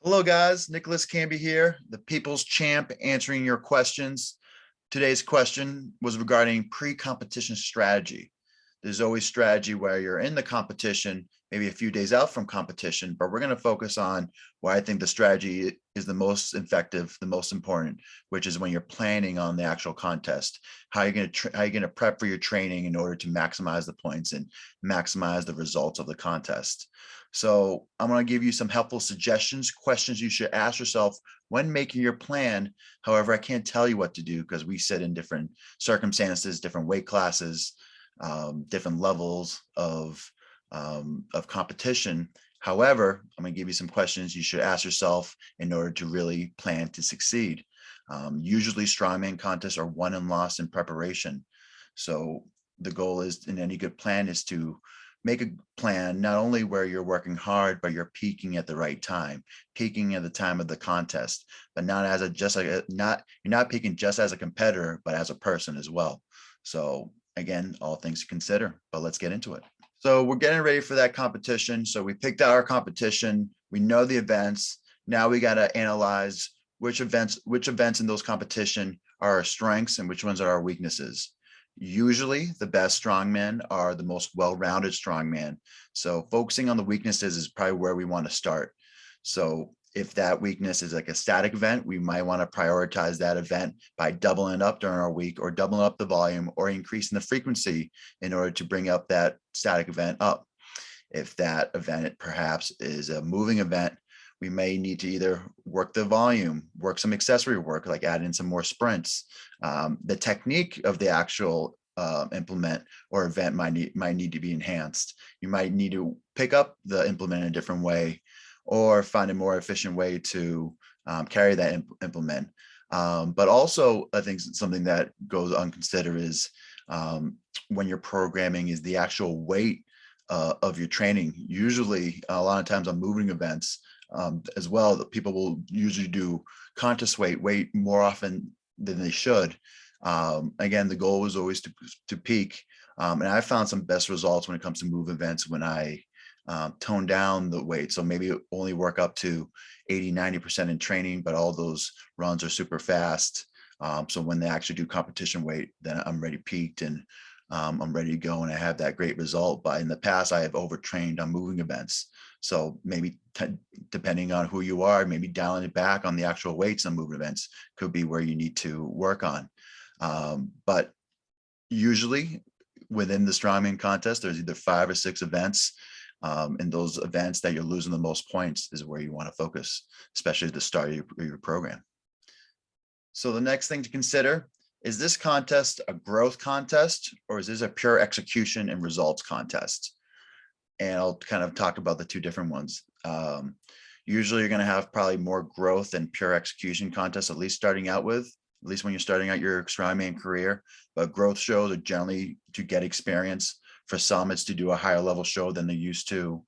Hello, guys. Nicholas Canby here, the People's Champ, answering your questions. Today's question was regarding pre-competition strategy. There's always strategy where you're in the competition, maybe a few days out from competition, but we're going to focus on where I think the strategy is the most effective, the most important, which is when you're planning on the actual contest. How you're going to prep for your training in order to maximize the points and maximize the results of the contest. So I'm going to give you some helpful suggestions, questions you should ask yourself when making your plan. However, I can't tell you what to do because we sit in different circumstances, different weight classes, different levels of competition. However, I'm going to give you some questions you should ask yourself in order to really plan to succeed. Usually strongman contests are won and lost in preparation. So the goal is in any good plan is to make a plan not only where you're working hard, but you're peaking at the right time, peaking at the time of the contest, but not as a just like not you're not peaking just as a competitor, but as a person as well. So again, all things to consider, but let's get into it. So we're getting ready for that competition. So we picked out our competition. We know the events. Now we got to analyze which events in those competition are our strengths and which ones are our weaknesses. Usually the best strongmen are the most well-rounded strongman. So focusing on the weaknesses is probably where we want to start. So if that weakness is like a static event, we might want to prioritize that event by doubling it up during our week or doubling up the volume or increasing the frequency in order to bring up that static event up. If that event perhaps is a moving event, we may need to either work the volume, work some accessory work, like add in some more sprints. The technique of the actual implement or event might need to be enhanced. You might need to pick up the implement in a different way or find a more efficient way to carry that implement. But also, I think something that goes unconsidered is when you're programming is the actual weight of your training. Usually, a lot of times on moving events, as well, that people will usually do contest weight more often than they should. Again, the goal was always to peak. And I found some best results when it comes to move events when I tone down the weight. So maybe only work up to 80–90% in training, but all those runs are super fast. So when they actually do competition weight, then I'm ready peaked and I'm ready to go and I have that great result. But in the past, I have overtrained on moving events. So maybe depending on who you are, maybe dialing it back on the actual weights on moving events could be where you need to work on. But usually within the strongman contest, there's either 5 or 6 events. And those events that you're losing the most points is where you want to focus, especially at the start of your program. So the next thing to consider, is this contest a growth contest or is this a pure execution and results contest? And I'll kind of talk about the two different ones. Usually you're going to have probably more growth than pure execution contests, at least starting out with, at least when you're starting out your strongman career. But growth shows are generally to get experience. For some, it's to do a higher level show than they used to,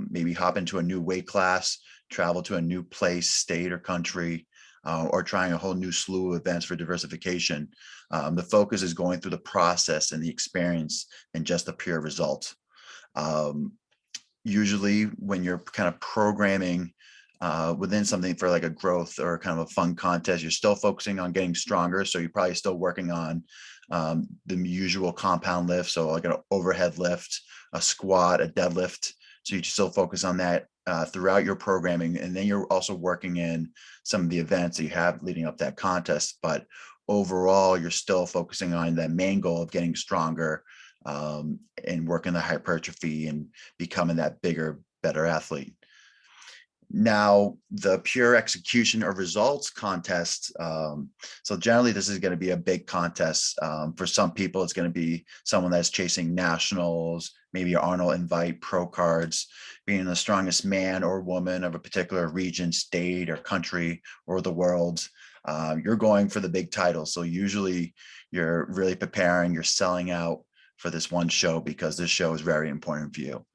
maybe hop into a new weight class, travel to a new place, state, or country, or trying a whole new slew of events for diversification. The focus is going through the process and the experience and just the pure result. Usually when you're kind of programming within something for like a growth or kind of a fun contest, you're still focusing on getting stronger. So you're probably still working on the usual compound lift. So like an overhead lift, a squat, a deadlift. So you still focus on that throughout your programming. And then you're also working in some of the events that you have leading up that contest. But overall, you're still focusing on that main goal of getting stronger and working the hypertrophy and becoming that bigger, better athlete. Now, the pure execution or results contest. So generally, this is going to be a big contest. For some people, it's going to be someone that's chasing nationals, maybe Arnold Invite pro cards, being the strongest man or woman of a particular region, state, or country, or the world. You're going for the big title. So usually you're really preparing, you're selling out for this one show because this show is very important for you.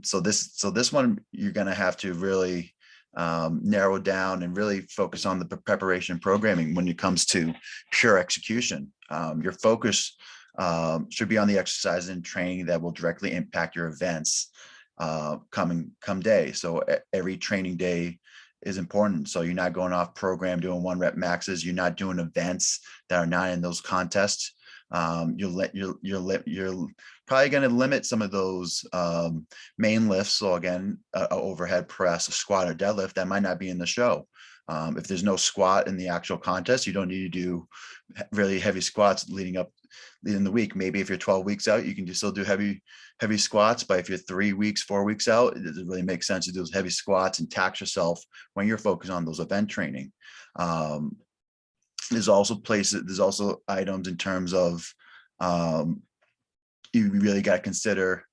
So this one, you're going to have to really narrow down and really focus on the preparation programming when it comes to pure execution. Your focus should be on the exercise and training that will directly impact your events come day. So every training day is important. So you're not going off program doing 1 rep maxes. You're not doing events that are not in those contests. You're probably going to limit some of those main lifts. So again, a overhead press, a squat, or deadlift that might not be in the show. If there's no squat in the actual contest, you don't need to do really heavy squats leading in the week. Maybe if you're 12 weeks out, you can still do heavy squats. But if you're 3 weeks, 4 weeks out, it doesn't really make sense to do those heavy squats and tax yourself when you're focused on those event training. There's also items in terms of you really got to consider,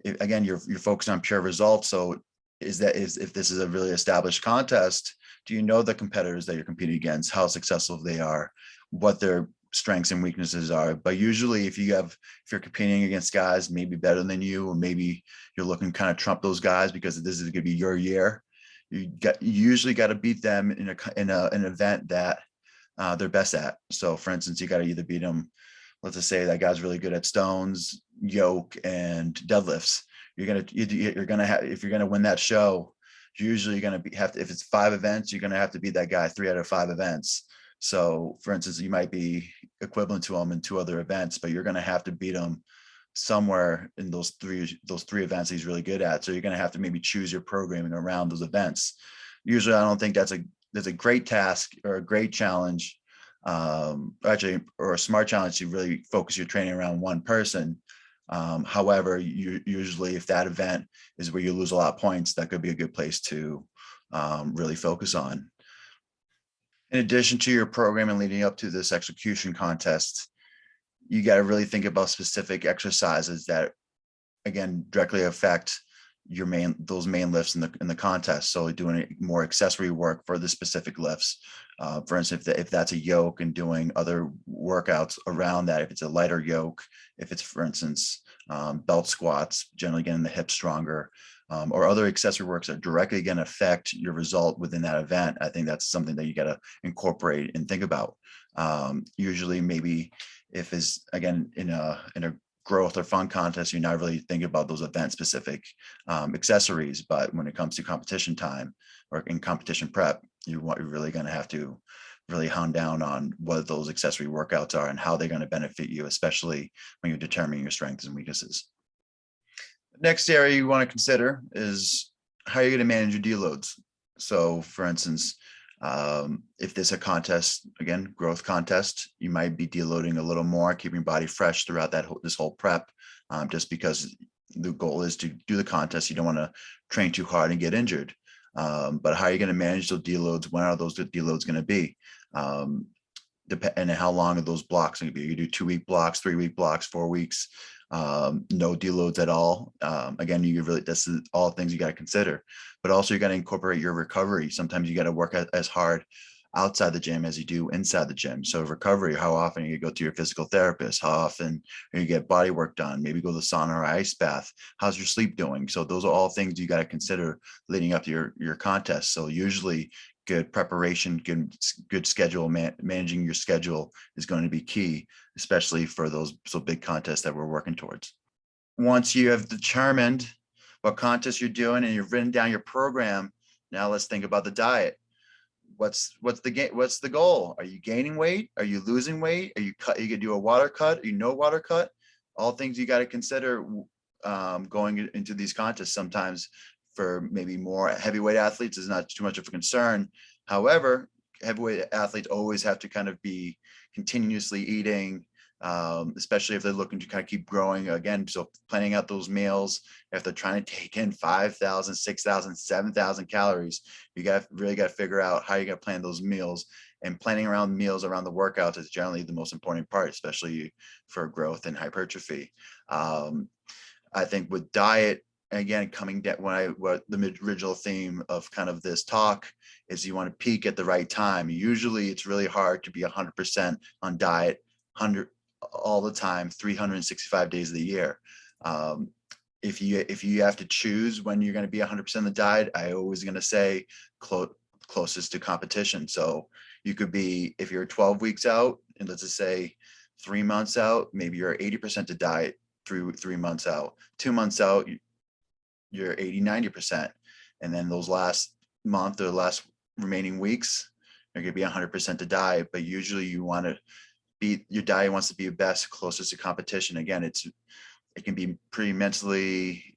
again, you're focused on pure results. So if this is a really established contest, do you know the competitors that you're competing against, how successful they are, what their strengths and weaknesses are? But usually if you're competing against guys maybe better than you, or maybe you're looking to kind of trump those guys because this is going to be your year, you usually got to beat them in an event that they're best at. So for instance, you got to either beat them, let's just say that guy's really good at stones, yoke, and deadlifts. You're gonna have, if you're gonna win that show, usually you're gonna if it's 5 events, you're gonna have to beat that guy 3 out of 5 events. So for instance, you might be equivalent to him in 2 other events, but you're gonna have to beat him somewhere in those three events he's really good at. So you're gonna have to maybe choose your programming around those events. Usually I don't think that's a great task or a great challenge, actually, or a smart challenge to really focus your training around one person. However, usually if that event is where you lose a lot of points, that could be a good place to really focus on. In addition to your programming leading up to this execution contest, you got to really think about specific exercises that, again, directly affect those main lifts in the contest. So doing more accessory work for the specific lifts. For instance, if that's a yoke, and doing other workouts around that. If it's a lighter yoke, if it's, for instance, belt squats, generally getting the hips stronger, or other accessory works that directly going to affect your result within that event. I think that's something that you got to incorporate and think about. Usually, maybe if it's, again, in a growth or fun contest, you're not really thinking about those event specific accessories, but when it comes to competition time or in competition prep, you're really going to have to really hound down on what those accessory workouts are and how they're going to benefit you, especially when you're determining your strengths and weaknesses. The next area you want to consider is how you're going to manage your deloads. So for instance, if there's a contest, again, growth contest, you might be deloading a little more, keeping your body fresh throughout this whole prep, just because the goal is to do the contest. You don't want to train too hard and get injured. But how are you going to manage those deloads? When are those deloads going to be? Depending on how long are those blocks going to be. You do 2-week blocks, 3-week blocks, 4 weeks, no deloads at all. Again, this is all things you got to consider, but also you got to incorporate your recovery. Sometimes you got to work as hard outside the gym as you do inside the gym. So recovery, how often you go to your physical therapist, how often you get body work done, maybe go to the sauna or ice bath, how's your sleep doing? So those are all things you got to consider leading up to your contest. So usually good preparation, good schedule, managing your schedule is going to be key, especially for those big contests that we're working towards. Once you have determined what contest you're doing and you've written down your program, now let's think about the diet. What's the goal? Are you gaining weight? Are you losing weight? Are you gonna do a water cut? Are you no water cut? All things you got to consider going into these contests. Sometimes for maybe more heavyweight athletes is not too much of a concern. However, heavyweight athletes always have to kind of be continuously eating, especially if they're looking to kind of keep growing again. So planning out those meals, if they're trying to take in 5,000, 6,000, 7,000 calories, you really got to figure out how you're going to plan those meals. And planning around meals around the workouts is generally the most important part, especially for growth and hypertrophy. I think with diet, again, coming down, what the original theme of kind of this talk is, you want to peak at the right time. Usually it's really hard to be 100% on diet, 100 all the time, 365 days of the year. If you have to choose when you're going to be 100% on the diet, I always going to say closest to competition. So you could be, if you're 12 weeks out, and let's just say 3 months out, maybe you're 80% to diet. 3 months out, 2 months out, you're 80, 90%. And then those last month or last remaining weeks, you're going to be 100% to diet, but usually you want to be, your diet wants to be best closest to competition. Again, it can be pretty mentally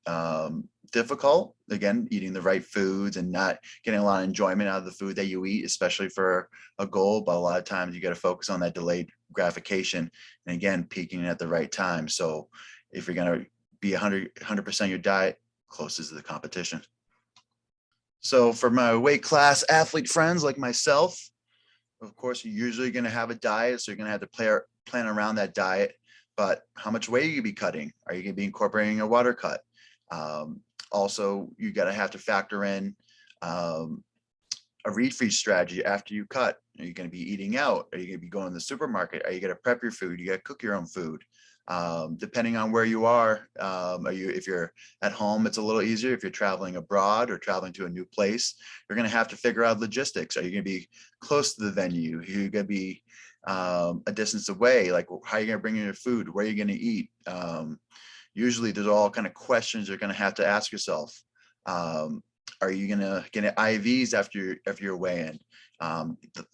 difficult, again, eating the right foods and not getting a lot of enjoyment out of the food that you eat, especially for a goal. But a lot of times you got to focus on that delayed gratification and again, peaking at the right time. So if you're going to be 100% your diet, closest to the competition. So for my weight class athlete friends like myself, of course, you're usually going to have a diet. So you're going to have to plan around that diet. But how much weight are you going to be cutting? Are you going to be incorporating a water cut? Also, you got to have to factor in a refeed strategy after you cut. Are you going to be eating out? Are you going to be going to the supermarket? Are you going to prep your food? You got to cook your own food. Depending on where you are, if you're at home, it's a little easier. If you're traveling abroad or traveling to a new place, you're going to have to figure out logistics. Are you going to be close to the venue? Are you going to be a distance away? Like, how are you going to bring in your food? Where are you going to eat? Usually there's all kind of questions you're going to have to ask yourself. Are you going to get IVs after your weigh-in?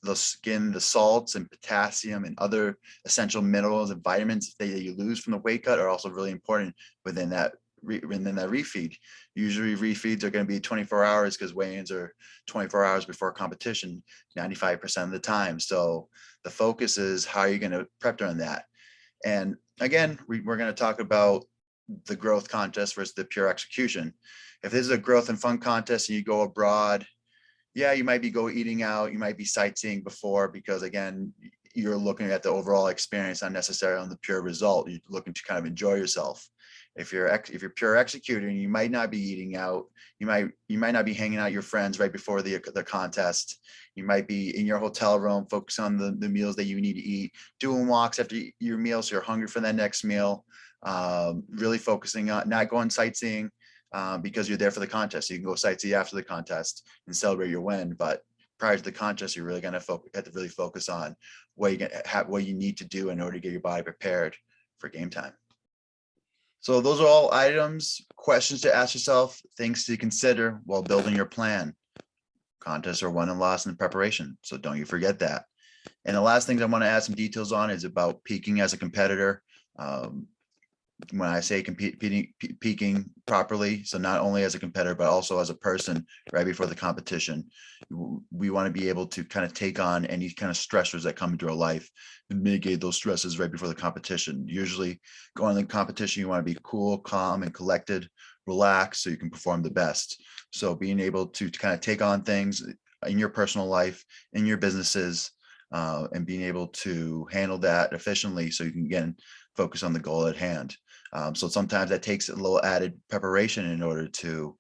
The skin, the salts and potassium and other essential minerals and vitamins that you lose from the weight cut are also really important within that refeed. Usually refeeds are going to be 24 hours because weigh-ins are 24 hours before competition 95% of the time. So the focus is how are you going to prep during that? And again, we're going to talk about the growth contest versus the pure execution. If this is a growth and fun contest and you go abroad, yeah, you might be eating out, you might be sightseeing before, because again, you're looking at the overall experience, not necessarily on the pure result. You're looking to kind of enjoy yourself. If you're pure executing, you might not be eating out. You might not be hanging out with your friends right before the contest. You might be in your hotel room, focus on the meals that you need to eat, doing walks after your meal, so you're hungry for that next meal. Really focusing on not going sightseeing because you're there for the contest. So you can go sightsee after the contest and celebrate your win. But prior to the contest, you're really going to have to really focus on what you need to do in order to get your body prepared for game time. So those are all items, questions to ask yourself, things to consider while building your plan. Contests are won and lost in preparation, so don't you forget that. And the last thing I want to add some details on is about peaking as a competitor. When I say peaking properly, so not only as a competitor, but also as a person right before the competition, we want to be able to kind of take on any kind of stressors that come into our life and mitigate those stresses right before the competition. Usually going to the competition, you want to be cool, calm, and collected, relaxed, so you can perform the best. So being able to kind of take on things in your personal life, in your businesses, and being able to handle that efficiently so you can, again, focus on the goal at hand. So sometimes that takes a little added preparation in order to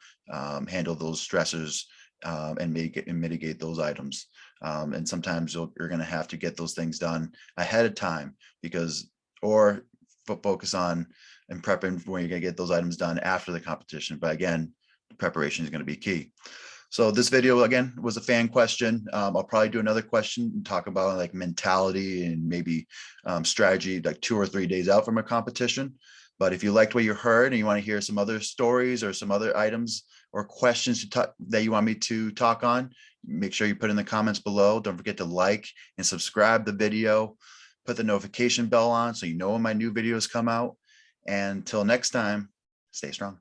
handle those stressors and mitigate those items. And sometimes you're going to have to get those things done ahead of time or focus on and prepping when you're going to get those items done after the competition. But again, preparation is going to be key. So this video, again, was a fan question. I'll probably do another question and talk about like mentality and maybe strategy like 2 or 3 days out from a competition. But if you liked what you heard and you want to hear some other stories or some other items or questions that you want me to talk on, make sure you put in the comments below. Don't forget to like and subscribe the video. Put the notification bell on so you know when my new videos come out. And until next time, stay strong.